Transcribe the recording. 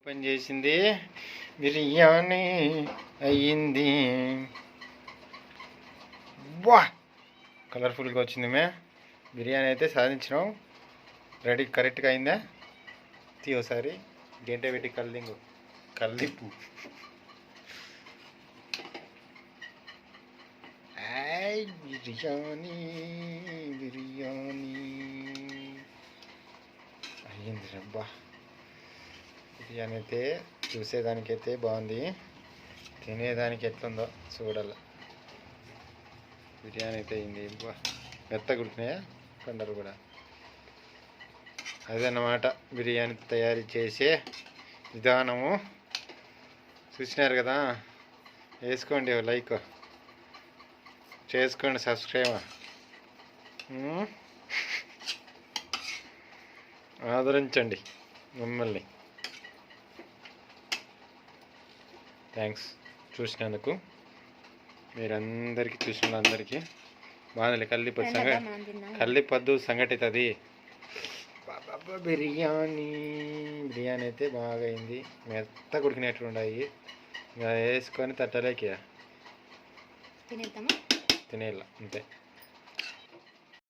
పని చేసింది, బిర్యానీ అయ్యింది. వా కలర్ఫుల్గా వచ్చింది. బిర్యానీ అయితే సాధించినాం. రెడీ కరెక్ట్గా అయిందా? ఒకసారి గంట పెట్టి కల్లిప్పు బిర్యానీ బిర్యానీ అయ్యింది. రబ్బా బిర్యానీ అయితే చూసేదానికైతే బాగుంది, తినేదానికి ఎట్లుందో చూడాల. బిర్యానీ అయితే అయింది. మెత్తగా ఉడికినాయా కండలు కూడా. అదన్నమాట బిర్యానీ తయారు చేసే విధానము. చూసినారు కదా, వేసుకోండి లైక్, చేసుకోండి సబ్స్క్రైబ్, ఆదరించండి మమ్మల్ని. థ్యాంక్స్ చూసినందుకు. మీరందరికీ చూసిన అందరికీ బాగుంది. కల్లిపద్దు సంగటి అవుతుంది. బిర్యానీ అయితే బాగా అయింది. మెత్త ఉడికినట్లు ఉన్నాయి. ఇంకా వేసుకొని తట్టలేక తినేయాల అంతే.